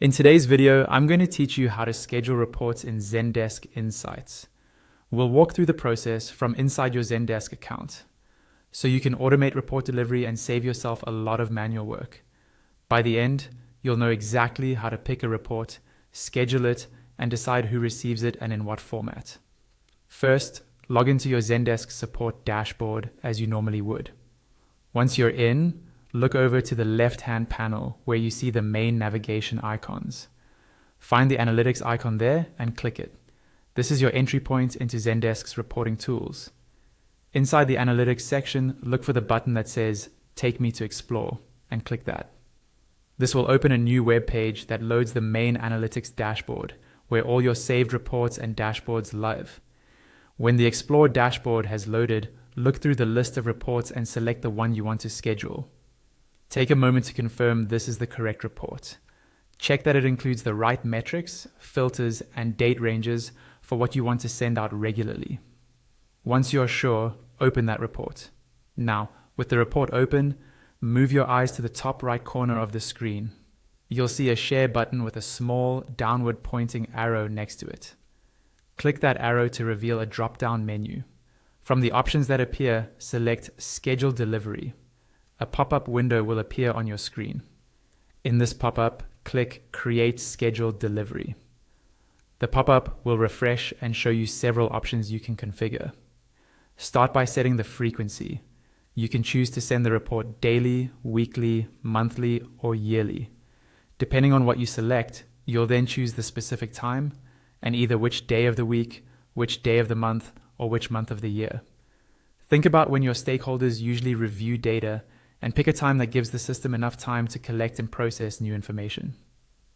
In today's video, I'm going to teach you how to schedule reports in Zendesk Insights. We'll walk through the process from inside your Zendesk account, so you can automate report delivery and save yourself a lot of manual work. By the end, you'll know exactly how to pick a report, schedule it, and decide who receives it and in what format. First, log into your Zendesk support dashboard as you normally would. Once you're in, look over to the left-hand panel where you see the main navigation icons. Find the analytics icon there and click it. This is your entry point into Zendesk's reporting tools. Inside the analytics section, look for the button that says Take Me to Explore and click that. This will open a new web page that loads the main analytics dashboard where all your saved reports and dashboards live. When the Explore dashboard has loaded, look through the list of reports and select the one you want to schedule. Take a moment to confirm this is the correct report. Check that it includes the right metrics, filters, and date ranges for what you want to send out regularly. Once you're sure, open that report. Now, with the report open, move your eyes to the top right corner of the screen. You'll see a share button with a small downward pointing arrow next to it. Click that arrow to reveal a drop-down menu. From the options that appear, select Schedule Delivery. A pop-up window will appear on your screen. In this pop-up, click Create Scheduled Delivery. The pop-up will refresh and show you several options you can configure. Start by setting the frequency. You can choose to send the report daily, weekly, monthly, or yearly. Depending on what you select, you'll then choose the specific time and either which day of the week, which day of the month, or which month of the year. Think about when your stakeholders usually review data and pick a time that gives the system enough time to collect and process new information.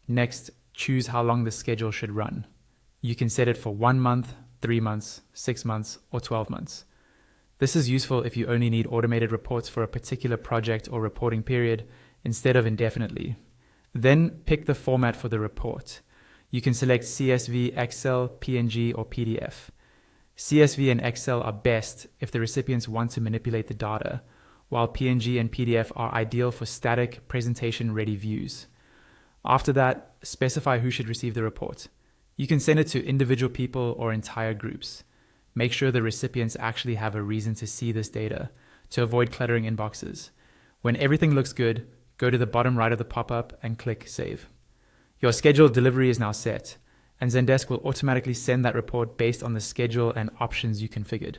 Next, choose how long the schedule should run. You can set it for 1 month, 3 months, 6 months, or 12 months. This is useful if you only need automated reports for a particular project or reporting period instead of indefinitely. Then pick the format for the report. You can select CSV, Excel, PNG, or PDF. CSV and Excel are best if the recipients want to manipulate the data, while PNG and PDF are ideal for static, presentation-ready views. After that, specify who should receive the report. You can send it to individual people or entire groups. Make sure the recipients actually have a reason to see this data to avoid cluttering inboxes. When everything looks good, go to the bottom right of the pop-up and click Save. Your scheduled delivery is now set, and Zendesk will automatically send that report based on the schedule and options you configured.